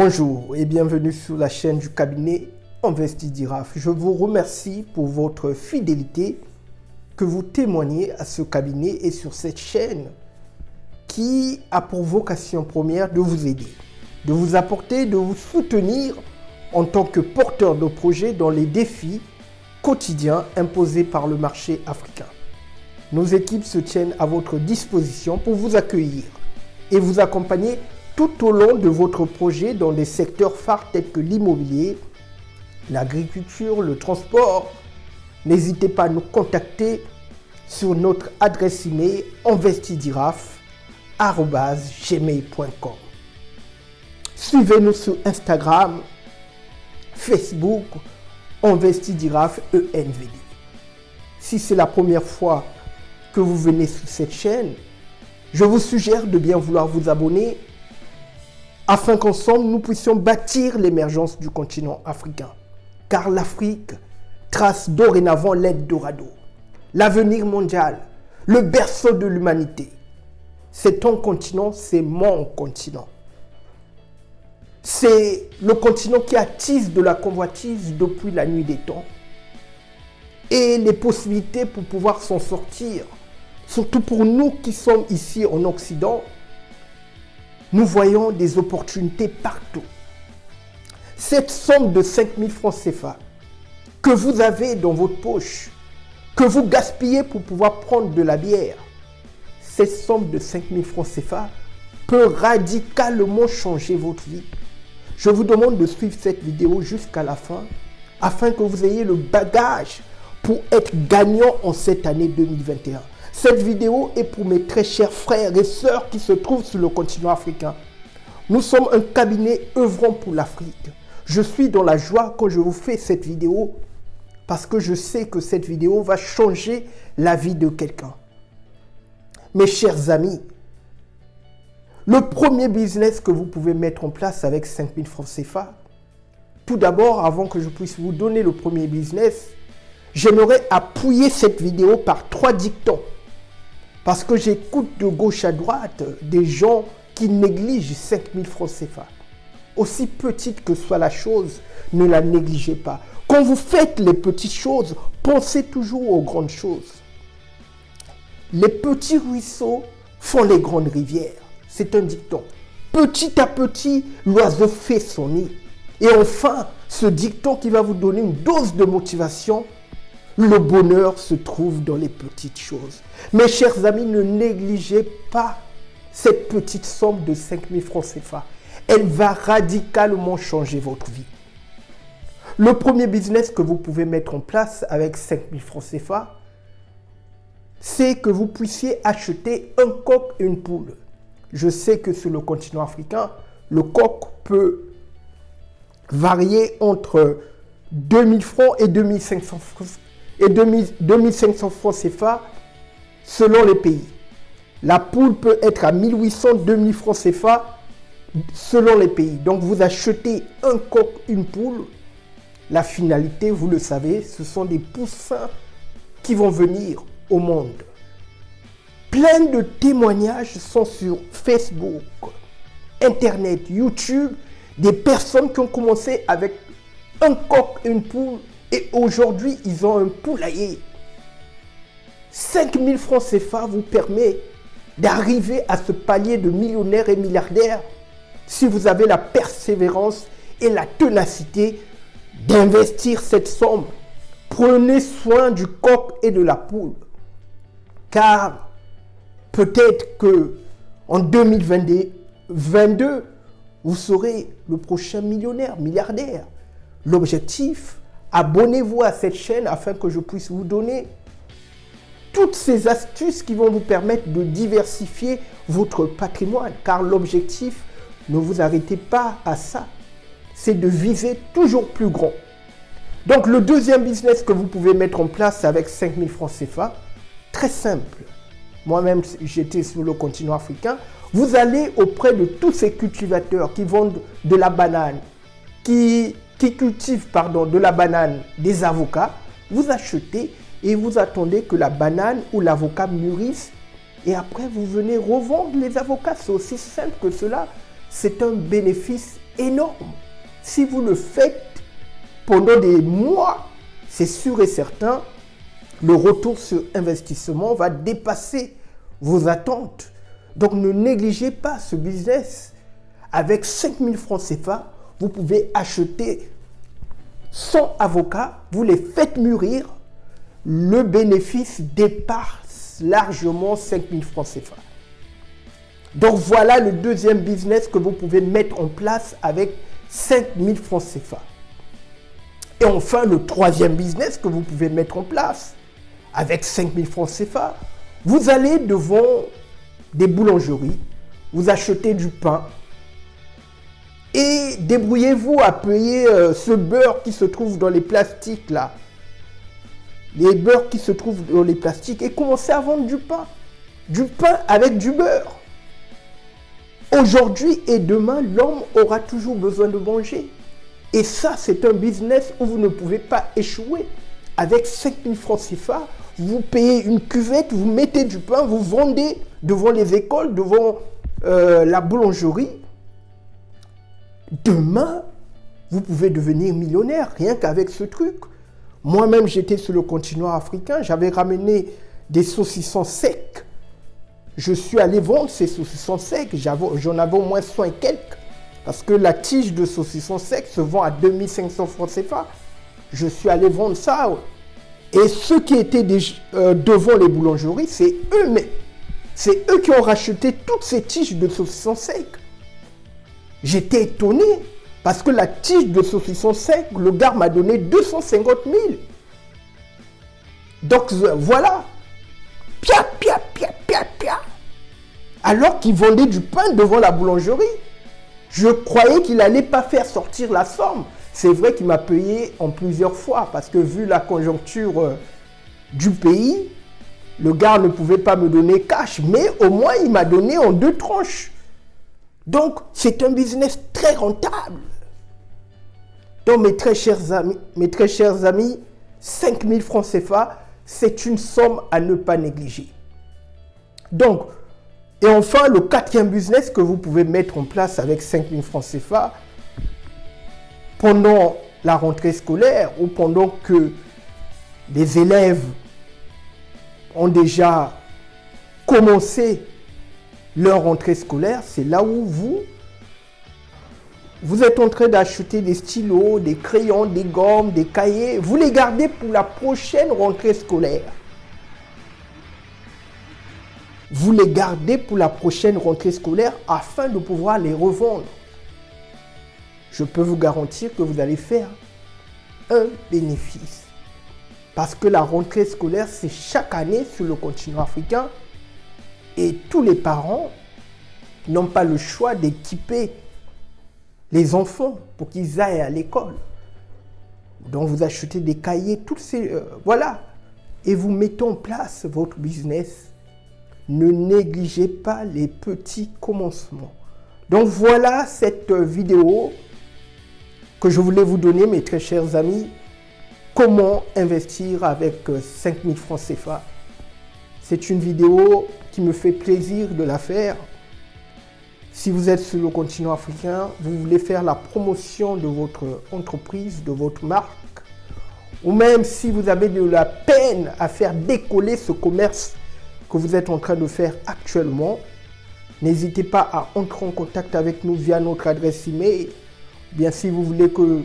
Bonjour et bienvenue sur la chaîne du cabinet Investidiraf. Je vous remercie pour votre fidélité que vous témoignez à ce cabinet et sur cette chaîne qui a pour vocation première de vous aider, de vous apporter, de vous soutenir en tant que porteur de projet dans les défis quotidiens imposés par le marché africain. Nos équipes se tiennent à votre disposition pour vous accueillir et vous accompagner tout au long de votre projet dans des secteurs phares tels que l'immobilier, l'agriculture, le transport. N'hésitez pas à nous contacter sur notre adresse email investidiraf@gmail.com. Suivez-nous sur Instagram, Facebook, Investidiraf ENVD. Si c'est la première fois que vous venez sur cette chaîne, je vous suggère de bien vouloir vous abonner afin qu'ensemble nous puissions bâtir l'émergence du continent africain. Car l'Afrique trace dorénavant l'Eldorado, l'avenir mondial, le berceau de l'humanité. C'est ton continent, c'est mon continent. C'est le continent qui attise de la convoitise depuis la nuit des temps. Et les possibilités pour pouvoir s'en sortir, surtout pour nous qui sommes ici en Occident, nous voyons des opportunités partout. Cette somme de 5 000 francs CFA que vous avez dans votre poche, que vous gaspillez pour pouvoir prendre de la bière, cette somme de 5 000 francs CFA peut radicalement changer votre vie. Je vous demande de suivre cette vidéo jusqu'à la fin afin que vous ayez le bagage pour être gagnant en cette année 2021. Cette vidéo est pour mes très chers frères et sœurs qui se trouvent sur le continent africain. Nous sommes un cabinet œuvrant pour l'Afrique. Je suis dans la joie quand je vous fais cette vidéo parce que je sais que cette vidéo va changer la vie de quelqu'un. Mes chers amis, le premier business que vous pouvez mettre en place avec 5 000 francs CFA, tout d'abord, avant que je puisse vous donner le premier business, j'aimerais appuyer cette vidéo par 3 dictons. Parce que j'écoute de gauche à droite des gens qui négligent 5 000 francs CFA. Aussi petite que soit la chose, ne la négligez pas. Quand vous faites les petites choses, pensez toujours aux grandes choses. Les petits ruisseaux font les grandes rivières. C'est un dicton. Petit à petit, l'oiseau fait son nid. Et enfin, ce dicton qui va vous donner une dose de motivation, le bonheur se trouve dans les petites choses. Mes chers amis, ne négligez pas cette petite somme de 5 000 francs CFA. Elle va radicalement changer votre vie. Le premier business que vous pouvez mettre en place avec 5 000 francs CFA, c'est que vous puissiez acheter un coq et une poule. Je sais que sur le continent africain, le coq peut varier entre 2 000 francs et 2 500 francs. Et 2500 francs CFA selon les pays. La poule peut être à 1800, 2000 francs CFA selon les pays. Donc vous achetez un coq, une poule. La finalité, vous le savez, ce sont des poussins qui vont venir au monde. Plein de témoignages sont sur Facebook, Internet, YouTube, des personnes qui ont commencé avec un coq et une poule. Et aujourd'hui, ils ont un poulailler. 5 000 francs CFA vous permet d'arriver à ce palier de millionnaires et milliardaires si vous avez la persévérance et la ténacité d'investir cette somme. Prenez soin du coq et de la poule. Car peut-être que en 2022, vous serez le prochain millionnaire, milliardaire. L'objectif, abonnez-vous à cette chaîne afin que je puisse vous donner toutes ces astuces qui vont vous permettre de diversifier votre patrimoine. Car l'objectif, ne vous arrêtez pas à ça, c'est de viser toujours plus grand. Donc le deuxième business que vous pouvez mettre en place avec 5 000 francs CFA, très simple. Moi-même, j'étais sur le continent africain. Vous allez auprès de tous ces cultivateurs qui vendent de la banane, qui cultivent de la banane, des avocats, vous achetez et vous attendez que la banane ou l'avocat mûrisse et après vous venez revendre les avocats. C'est aussi simple que cela. C'est un bénéfice énorme. Si vous le faites pendant des mois, c'est sûr et certain, le retour sur investissement va dépasser vos attentes. Donc ne négligez pas ce business. Avec 5 000 francs CFA, vous pouvez acheter 100 avocats, vous les faites mûrir, le bénéfice dépasse largement 5 000 francs CFA. Donc voilà le deuxième business que vous pouvez mettre en place avec 5 000 francs CFA. Et enfin, le troisième business que vous pouvez mettre en place avec 5 000 francs CFA, vous allez devant des boulangeries, vous achetez du pain et débrouillez-vous à payer ce beurre qui se trouve dans les plastiques là. Les beurres qui se trouvent dans les plastiques et commencez à vendre du pain. Du pain avec du beurre. Aujourd'hui et demain, l'homme aura toujours besoin de manger. Et ça, c'est un business où vous ne pouvez pas échouer. Avec 5 000 francs CFA, vous payez une cuvette, vous mettez du pain, vous vendez devant les écoles, devant la boulangerie. Demain, vous pouvez devenir millionnaire rien qu'avec ce truc. Moi-même, j'étais sur le continent africain, j'avais ramené des saucissons secs. Je suis allé vendre ces saucissons secs, j'en avais au moins 100 et quelques. Parce que la tige de saucisson sec se vend à 2500 francs CFA. Je suis allé vendre ça. Et ceux qui étaient devant les boulangeries, c'est eux qui ont racheté toutes ces tiges de saucisson sec. J'étais étonné parce que la tige de saucisson sec, le gars m'a donné 250 000. Donc voilà. Pia, pia, pia, pia, pia. Alors qu'il vendait du pain devant la boulangerie. Je croyais qu'il n'allait pas faire sortir la somme. C'est vrai qu'il m'a payé en plusieurs fois parce que vu la conjoncture du pays, le gars ne pouvait pas me donner cash, mais au moins il m'a donné en 2 tranches. Donc c'est un business très rentable. Donc mes très chers amis, 5 000 francs CFA, c'est une somme à ne pas négliger. Donc, et enfin, le quatrième business que vous pouvez mettre en place avec 5 000 francs CFA pendant la rentrée scolaire ou pendant que les élèves ont déjà commencé leur rentrée scolaire, c'est là où vous êtes en train d'acheter des stylos, des crayons, des gommes, des cahiers. Vous les gardez pour la prochaine rentrée scolaire. Vous les gardez pour la prochaine rentrée scolaire afin de pouvoir les revendre. Je peux vous garantir que vous allez faire un bénéfice. Parce que la rentrée scolaire, c'est chaque année sur le continent africain. Et tous les parents n'ont pas le choix d'équiper les enfants pour qu'ils aillent à l'école. Donc vous achetez des cahiers, toutes ces... voilà. Et vous mettez en place votre business. Ne négligez pas les petits commencements. Donc voilà cette vidéo que je voulais vous donner, mes très chers amis. Comment investir avec 5 000 francs CFA. C'est une vidéo qui me fait plaisir de la faire. Si vous êtes sur le continent africain, vous voulez faire la promotion de votre entreprise, de votre marque, ou même si vous avez de la peine à faire décoller ce commerce que vous êtes en train de faire actuellement, n'hésitez pas à entrer en contact avec nous via notre adresse email. Bien, si vous voulez que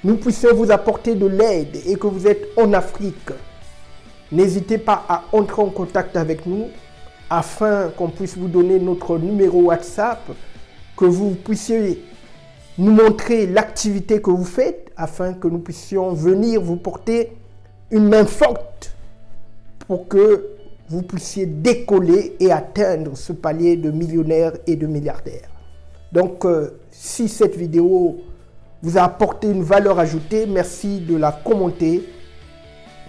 nous puissions vous apporter de l'aide et que vous êtes en Afrique, n'hésitez pas à entrer en contact avec nous afin qu'on puisse vous donner notre numéro WhatsApp, que vous puissiez nous montrer l'activité que vous faites afin que nous puissions venir vous porter une main forte pour que vous puissiez décoller et atteindre ce palier de millionnaires et de milliardaires. Donc, si cette vidéo vous a apporté une valeur ajoutée, merci de la commenter,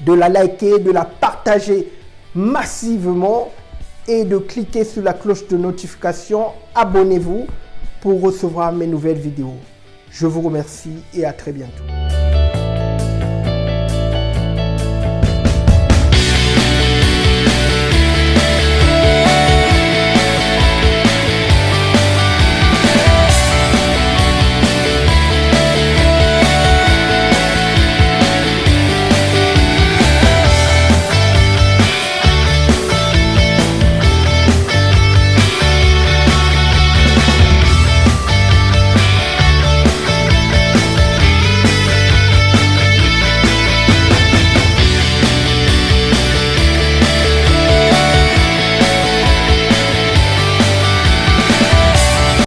de la liker, de la partager massivement et de cliquer sur la cloche de notification. Abonnez-vous pour recevoir mes nouvelles vidéos. Je vous remercie et à très bientôt.